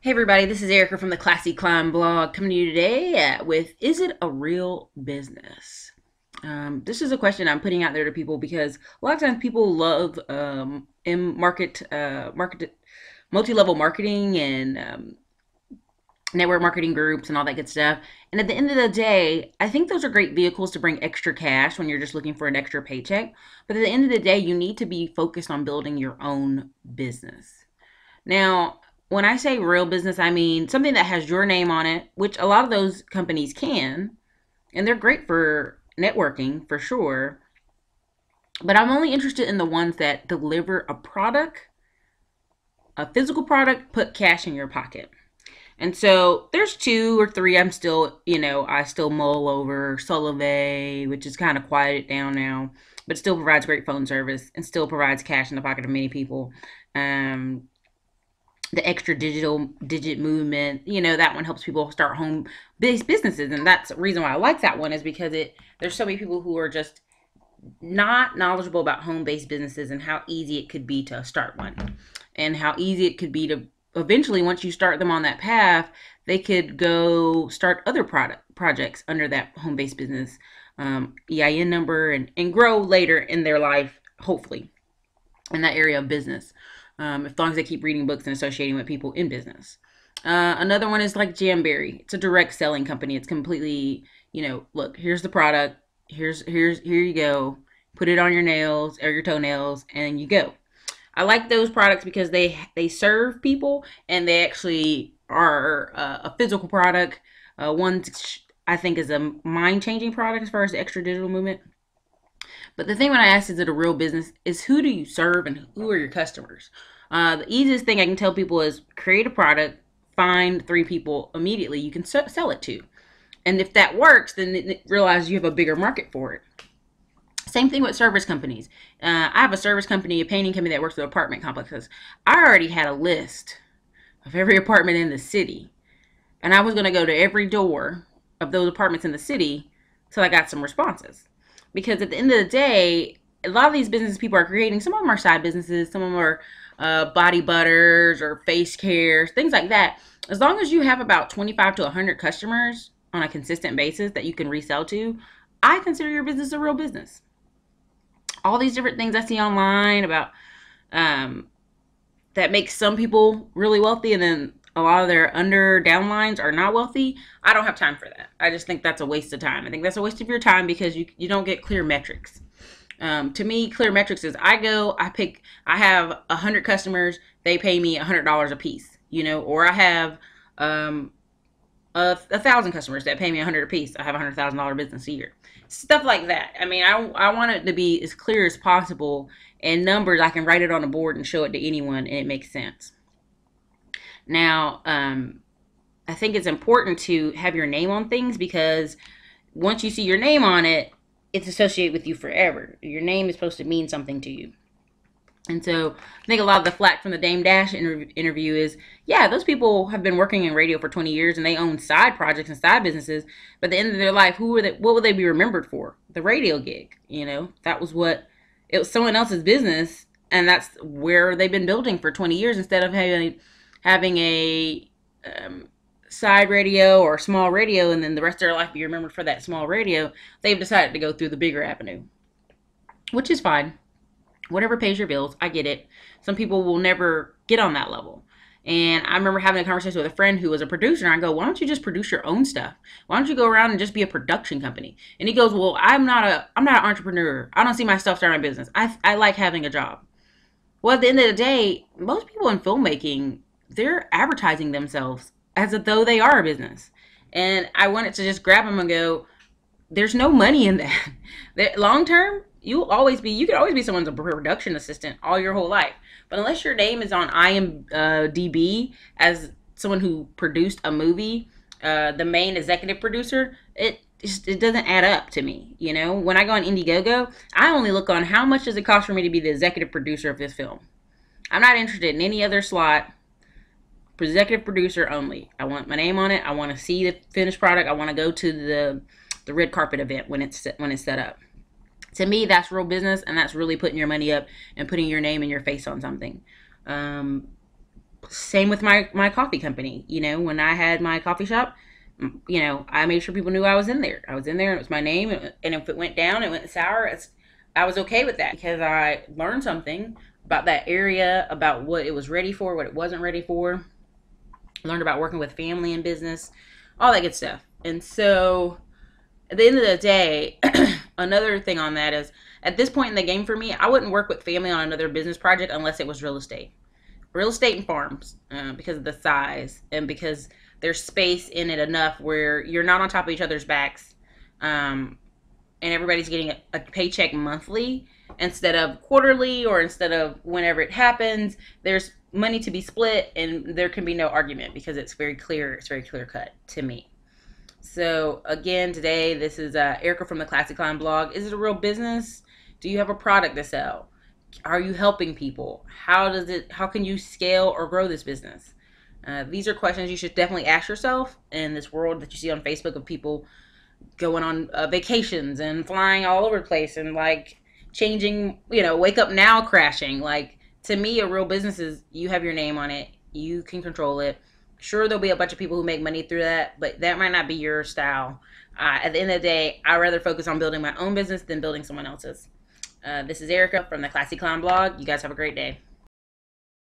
Hey everybody, this is Erica from the Classy Climb blog coming to you today with Is it a real business? This is a question I'm putting out there to people because a lot of times people love in market multi-level marketing and network marketing groups and all that good stuff. And at the end of the day, I think those are great vehicles to bring extra cash when you're just looking for an extra paycheck. But at the end of the day, you need to be focused on building your own business. Now, when I say real business, I mean something that has your name on it, which a lot of those companies can, and they're great for networking for sure. But I'm only interested in the ones that deliver a product, a physical product, put cash in your pocket. And so there's two or three I'm still, I still mull over. Solove, which is kind of quieted down now, but still provides great phone service and still provides cash in the pocket of many people. The extra digital digit movement, that one helps people start home based businesses. And that's the reason why I like that one, is because there's so many people who are just not knowledgeable about home based businesses and how easy it could be to start one, and how easy it could be to eventually, once you start them on that path, they could go start other projects under that home based business EIN number, and grow later in their life, hopefully, in that area of business. As long as they keep reading books and associating with people in business. Another one is like Jamberry. It's a direct selling company. It's completely, look, here's the product. Here you go. Put it on your nails or your toenails, and you go. I like those products because they serve people, and they actually are a physical product. One I think is a mind-changing product as far as the extra digital movement. But the thing when I ask, is it a real business, is who do you serve and who are your customers? The easiest thing I can tell people is create a product, find three people immediately you can sell it to. And if that works, then realize you have a bigger market for it. Same thing with service companies. I have a service company, a painting company that works with apartment complexes. I already had a list of every apartment in the city. And I was going to go to every door of those apartments in the city till I got some responses. Because at the end of the day, a lot of these businesses people are creating, some of them are side businesses, some of them are body butters or face cares, things like that. As long as you have about 25 to 100 customers on a consistent basis that you can resell to, I consider your business a real business. All these different things I see online about that makes some people really wealthy, and then a lot of their downlines are not wealthy. I don't have time for that. I just think that's a waste of time. I think that's a waste of your time because you don't get clear metrics. To me, clear metrics is I have 100 customers, they pay me $100 a piece, or I have 1,000 customers that pay me 100 a piece. I have $100,000 business a year. Stuff like that. I mean, I want it to be as clear as possible, and numbers, I can write it on a board and show it to anyone, and it makes sense. Now, I think it's important to have your name on things, because once you see your name on it, it's associated with you forever. Your name is supposed to mean something to you. And so I think a lot of the flack from the Dame Dash interview is, yeah, those people have been working in radio for 20 years and they own side projects and side businesses. But at the end of their life, what will they be remembered for? The radio gig. That was it was someone else's business, and that's where they've been building for 20 years, instead of having a side radio or small radio and then the rest of their life be remembered for that small radio. They've decided to go through the bigger avenue, which is fine. Whatever pays your bills, I get it. Some people will never get on that level. And I remember having a conversation with a friend who was a producer, and I go, why don't you just produce your own stuff? Why don't you go around and just be a production company? And he goes, well, I'm not an entrepreneur. I don't see myself starting a business. I like having a job. Well, at the end of the day, most people in filmmaking, they're advertising themselves as though they are a business. And I wanted to just grab them and go, there's no money in that. Long term, you could always be someone's production assistant all your whole life. But unless your name is on IMDb as someone who produced a movie, the main executive producer, it doesn't add up to me. When I go on Indiegogo, I only look on how much does it cost for me to be the executive producer of this film. I'm not interested in any other slot. Executive producer only. I want my name on it. I want to see the finished product. I want to go to the red carpet event when it's set up. To me, that's real business, and that's really putting your money up and putting your name and your face on something. Same with my coffee company. When I had my coffee shop, I made sure people knew I was in there. I was in there, and it was my name. And if it went down, it went sour. I was okay with that because I learned something about that area, about what it was ready for, what it wasn't ready for. Learned about working with family and business, all that good stuff. And so at the end of the day, another thing on that is at this point in the game for me, I wouldn't work with family on another business project unless it was real estate and farms, because of the size and because there's space in it enough where you're not on top of each other's backs, and everybody's getting a paycheck monthly instead of quarterly or instead of whenever it happens. There's money to be split, and there can be no argument because it's very clear. It's very clear cut to me. So again, today this is Erica from the Classy Climb blog. Is it a real business? Do you have a product to sell? Are you helping people? How can you scale or grow this business? These are questions you should definitely ask yourself in this world that you see on Facebook of people going on vacations and flying all over the place and like changing, wake up now crashing. Like, to me, a real business is you have your name on it, you can control it. Sure, there'll be a bunch of people who make money through that, but that might not be your style. At the end of the day, I'd rather focus on building my own business than building someone else's. This is Erica from the Classy Clown blog. You guys have a great day.